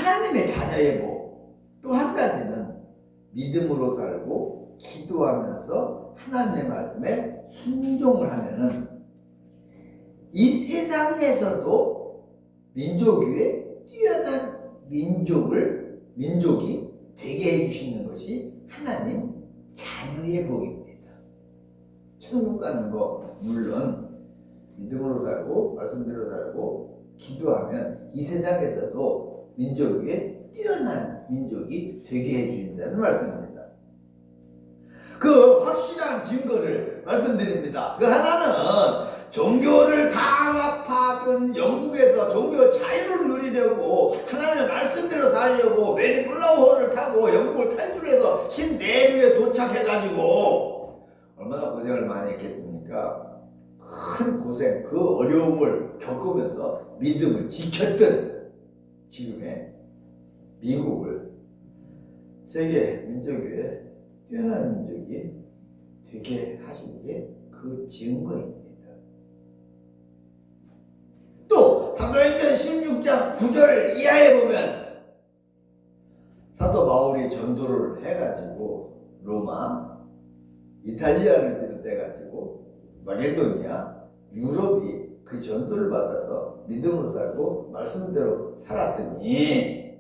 하나님의 자녀의 복. 또 한 가지는 믿음으로 살고 기도하면서 하나님의 말씀에 순종을 하면은 이 세상에서도 민족 위에 뛰어난 민족이 되게 해주시는 것이 하나님 자녀의 복입니다. 천국 가는 거 물론 믿음으로 살고 말씀대로 살고 기도하면 이 세상에서도 민족 위에 뛰어난 민족이 되게 해주신다는 말씀입니다. 그 확실한 증거를 말씀드립니다. 그 하나는 종교를 강압하던 영국에서 종교 자유를 누리려고 하나님의 말씀대로 살려고 메리 플라워호를 타고 영국을 탈출해서 신내륙에 도착해가지고 얼마나 고생을 많이 했겠습니까? 큰 고생, 그 어려움을 겪으면서 믿음을 지켰던 지금의 미국을 세계 민족의 뛰어난 민족이 되게 하신 게 그 증거입니다. 또 사도행전 16장 9절 이하에 보면 사도 바울이 전도를 해가지고 로마, 이탈리아를 비롯해가지고 마게도니아, 유럽이 그 전도를 받아서 믿음으로 살고 말씀대로 살았더니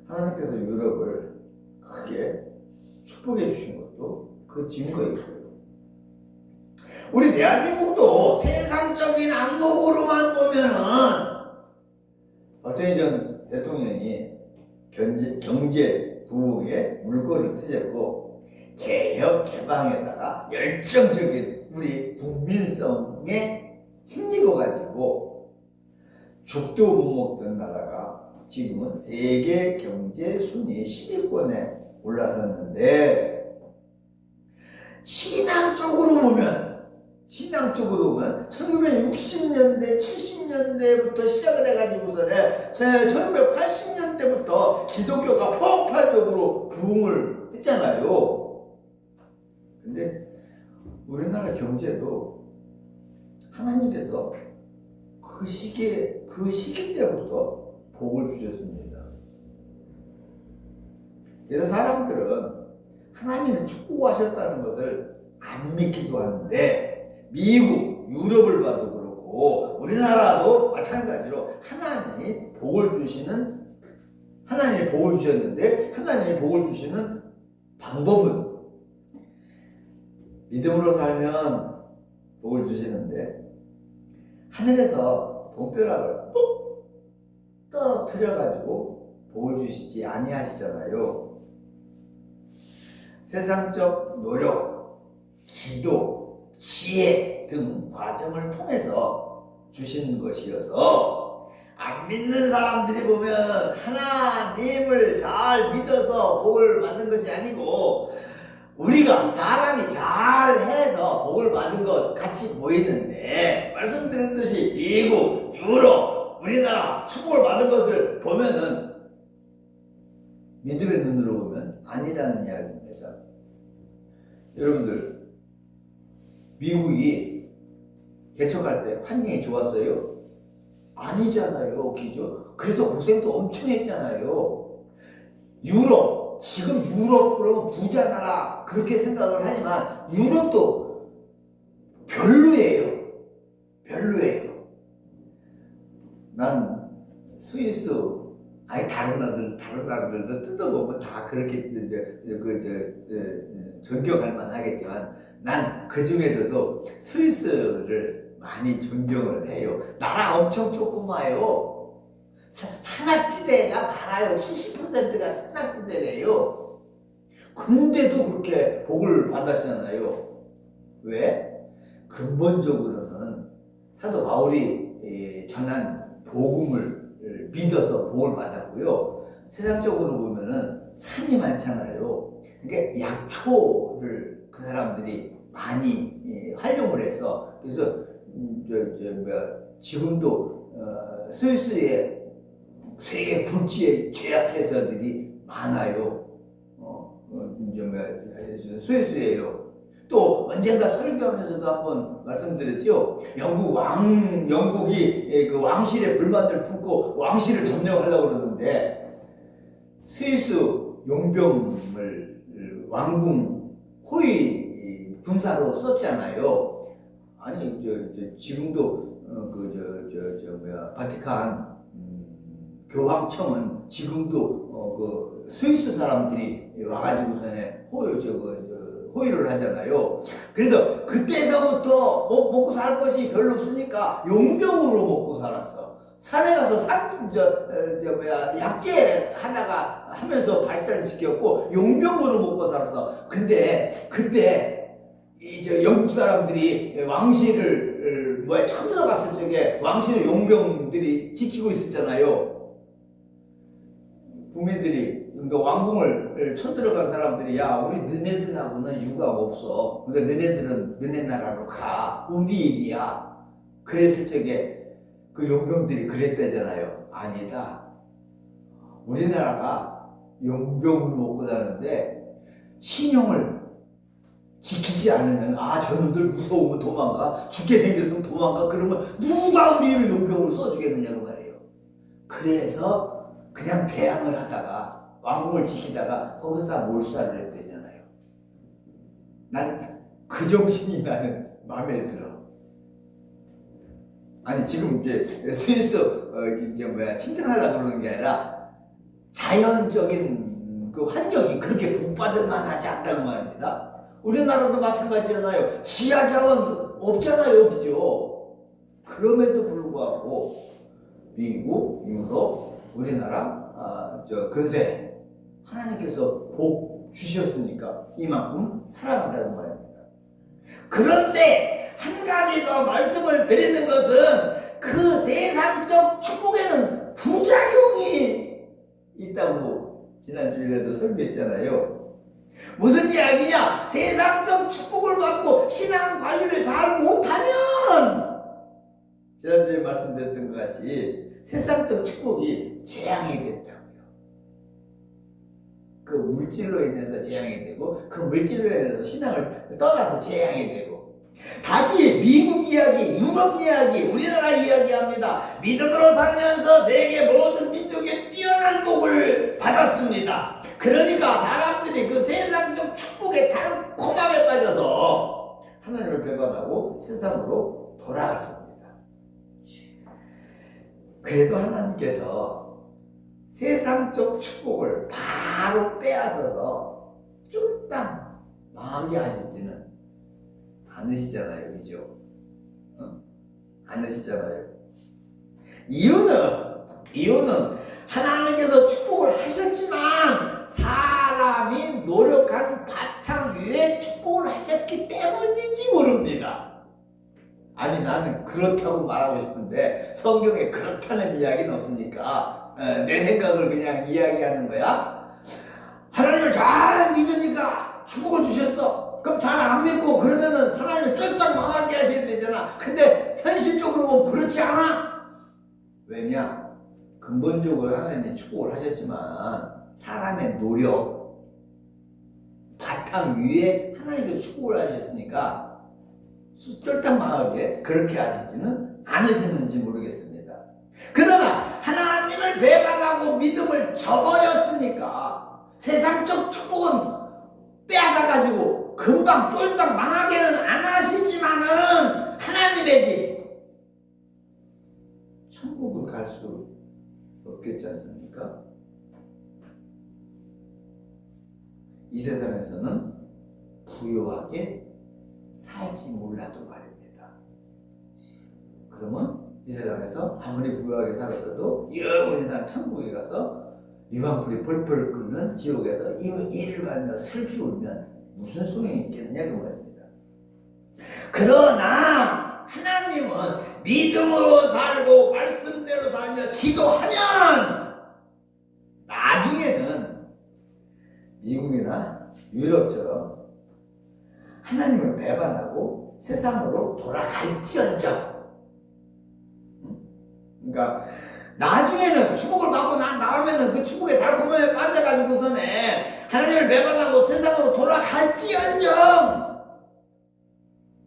하나님께서 유럽을 크게 축복해 주신 것도 그 증거이고요. 우리 대한민국도 세상적인 안목으로만 보면은 박정희 전 대통령이 경제 부흥에 물꼬를 트셨고 개혁 개방에다가 열정적인 우리 국민성에 힘입어가지고 죽도 못 먹던 나라가 지금은 세계 경제 순위 10위권에 올라섰는데 신앙적으로 보면 1960년대 70년대부터 시작을 해가지고서는 1980년대부터 기독교가 폭발적으로 부흥을 했잖아요. 근데 우리나라 경제도 하나님께서 그 시기 때부터 복을 주셨습니다. 그래서 사람들은 하나님이 축복하셨다는 것을 안 믿기도 하는데 미국, 유럽을 봐도 그렇고 우리나라도 마찬가지로 하나님이 복을 주셨는데 하나님이 복을 주시는 방법은 믿음으로 살면 복을 주시는데 하늘에서 돈벼락을 뚝 떨어뜨려가지고 복을 주시지 아니하시잖아요. 세상적 노력, 기도, 지혜 등 과정을 통해서 주시는 것이어서 안 믿는 사람들이 보면 하나님을 잘 믿어서 복을 받는 것이 아니고 우리가 사람이 잘해서 복을 받은 것 같이 보이는데 말씀드렸듯이 미국, 유럽, 우리나라 축복을 받은 것을 보면은 믿음의 눈으로 보면 아니라는 이야기입니다. 여러분들 미국이 개척할 때 환경이 좋았어요? 아니잖아요. 그죠? 그래서 고생도 엄청 했잖아요. 유럽, 지금 유럽 그러면 부자 나라 그렇게 생각을 하지만 유럽도 별로예요. 난 스위스 다른 나라들도 뜯어보면 다 그렇게 존경할 만하겠지만 난 그 중에서도 스위스를 많이 존경을 해요. 나라 엄청 조그마요. 산악지대가 많아요. 70%가 산악지대래요. 근데도 그렇게 복을 받았잖아요. 왜? 근본적으로는 사도 바울이 전한 복음을 믿어서 복을 받았고요. 세상적으로 보면은 산이 많잖아요. 그러니까 약초를 그 사람들이 많이 활용을 해서 그래서 지금도 스위스에 세계 굴지의 제약회사들이 많아요. 스위스예요. 또 언젠가 설교하면서도 한번 말씀드렸죠. 영국이 그 왕실의 불만을 품고 왕실을 점령하려고 그러는데 스위스 용병을 왕궁 호위 군사로 썼잖아요. 아니 지금도 바티칸 교황청은 지금도 그 스위스 사람들이 와가지고서는 호의를 하잖아요. 그래서 그때서부터 먹고 살 것이 별로 없으니까 용병으로 먹고 살았어. 산에 가서 약재 하다가 하면서 발달시켰고 용병으로 먹고 살았어. 근데 그때 영국 사람들이 왕실을 쳐들어갔을 적에 왕실의 용병들이 지키고 있었잖아요. 국민들이, 그러니까 왕궁을 쳐들어간 사람들이, 야, 우리 너네들하고는 유감 없어. 그러니까 너네들은 너네 나라로 가. 우리 일이야. 그랬을 적에 그 용병들이 그랬대잖아요. 아니다. 우리나라가 용병을 먹고 사는데 신용을 지키지 않으면, 저놈들 무서우면 도망가, 죽게 생겼으면 도망가, 그러면 누가 우리를 용병으로 써주겠느냐고 말이에요. 그래서 그냥 배양을 하다가 왕궁을 지키다가 거기서 다 몰수를 했대잖아요. 난 그 정신이 나는 마음에 들어. 아니 지금 스위스 칭찬하려고 그러는 게 아니라 자연적인 그 환경이 그렇게 복받을 만하지 않다는 말입니다. 우리나라도 마찬가지잖아요. 지하 자원 없잖아요, 그죠? 그럼에도 불구하고 미국, 유럽, 우리나라 근세 하나님께서 복 주셨으니까 이만큼 살아간다는 말입니다. 그런데 한 가지 더 말씀을 드리는 것은 그 세상적 축복에는 부작용이 있다고 지난주에도 설명했잖아요. 무슨 이야기냐? 세상적 축복을 받고 신앙 관리를 잘 못하면 지난주에 말씀드렸던 것 같이 세상적 축복이 재앙이 된다고요. 그 물질로 인해서 재앙이 되고 그 물질로 인해서 신앙을 떠나서 재앙이 되고 다시 미국 이야기, 유럽 이야기, 우리나라 이야기합니다. 믿음으로 살면서 세계 모든 민족의 뛰어난 복을 받았습니다. 그러니까 사람들이 그 세상적 축복에 달콤함에 빠져서 하나님을 배반하고 세상으로 돌아갔습니다. 그래도 하나님께서 세상적 축복을 바로 빼앗아서 쫄딱 망하게 하시지는 않으시잖아요, 그죠? 않으시잖아요. 이유는 하나님께서 축복을 하셨지만 사람이 노력한 바탕 위에 축복을 하셨기 때문인지 모릅니다. 아니 나는 그렇다고 말하고 싶은데 성경에 그렇다는 이야기는 없으니까 내 생각을 그냥 이야기하는 거야. 하나님을 잘 믿으니까 축복을 주셨어. 그럼 잘 안 믿고 그러면은 하나님을 쫄딱 망하게 하셔야 되잖아. 근데 현실적으로 보면 그렇지 않아. 왜냐? 근본적으로 하나님이 축복을 하셨지만 사람의 노력 바탕 위에 하나님께서 축복을 하셨으니까 쫄딱 망하게 그렇게 하시지는 않으셨는지 모르겠습니다. 그러나 하나님을 배반하고 믿음을 저버렸으니까 세상적 축복은 빼앗아가지고 금방 쫄딱 망하게는 안 하시지만은 하나님의 집 천국을 갈 수 없겠지 않습니까? 이 세상에서는 부유하게 살지 몰라도 말입니다. 그러면 이 세상에서 아무리 부유하게 살았어도 영원히 산 천국에 가서 유황불이 펄펄 끓는 지옥에서 이를 갈며 슬피 울면 무슨 소용이 있겠느냐 그 말입니다. 그러나 하나님은 믿음으로 살고 말씀대로 살며 기도하면 나중에는 미국이나 유럽처럼 하나님을 배반하고 세상으로 돌아갈지언정, 그러니까 나중에는 축복을 받고 난 다음에는 그 축복의 달콤함에 빠져가지고서는 하나님을 배반하고 세상으로 돌아갈지언정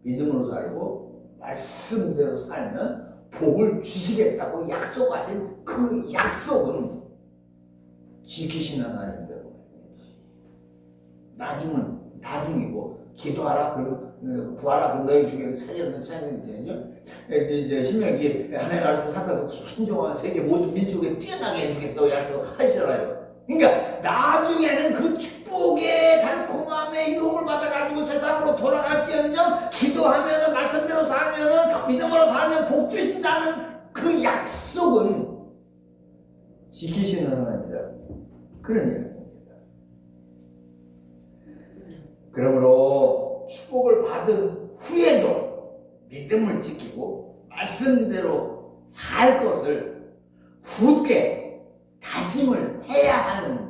믿음으로 살고 말씀대로 살면 복을 주시겠다고 약속하신 그 약속은 지키시는 하나님대로 나중이고 기도하라 그러면 구하라 그럼 너희 중에 찾으면 찾으면요. 이제 신명기 하나님 말씀 사건도 순종한 세계 모든 민족에 뛰어나게 해주겠다고 약속하시잖아요. 그러니까 나중에는 그 축복의 달콤함에 유혹을 받아가지고 세상으로 돌아갈지언정 기도하면은 말씀대로 살면은 믿음으로 살면 복 주신다는 그 약속은 지키시는 하나님이다. 그런 이야기입니다. 그러므로 축복을 받은 후에도 믿음을 지키고 말씀대로 살 것을 굳게 다짐을 해야 하는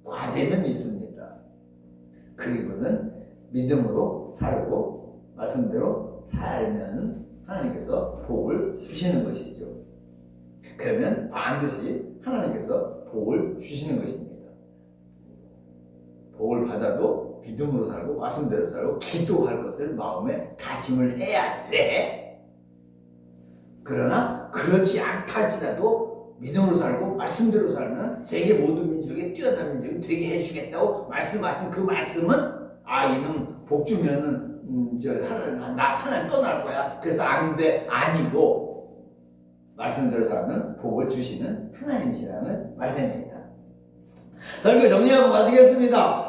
과제는 있습니다. 그리고는 믿음으로 살고 말씀대로 살면 하나님께서 복을 주시는 것이죠. 그러면 반드시 하나님께서 복을 주시는 것입니다. 복을 받아도 믿음으로 살고 말씀대로 살고 기도할 것을 마음에 다짐을 해야 돼. 그러나 그렇지 않다 할지라도 믿음으로 살고 말씀대로 살면 세계 모든 민족에 뛰어난 민족이 되게 해주겠다고 말씀하신 그 말씀은 이놈 복 주면은 하나님 떠날 거야. 그래서 안 돼. 아니고 말씀대로 살면 복을 주시는 하나님이시라는 말씀입니다. 설교 정리하고 마치겠습니다.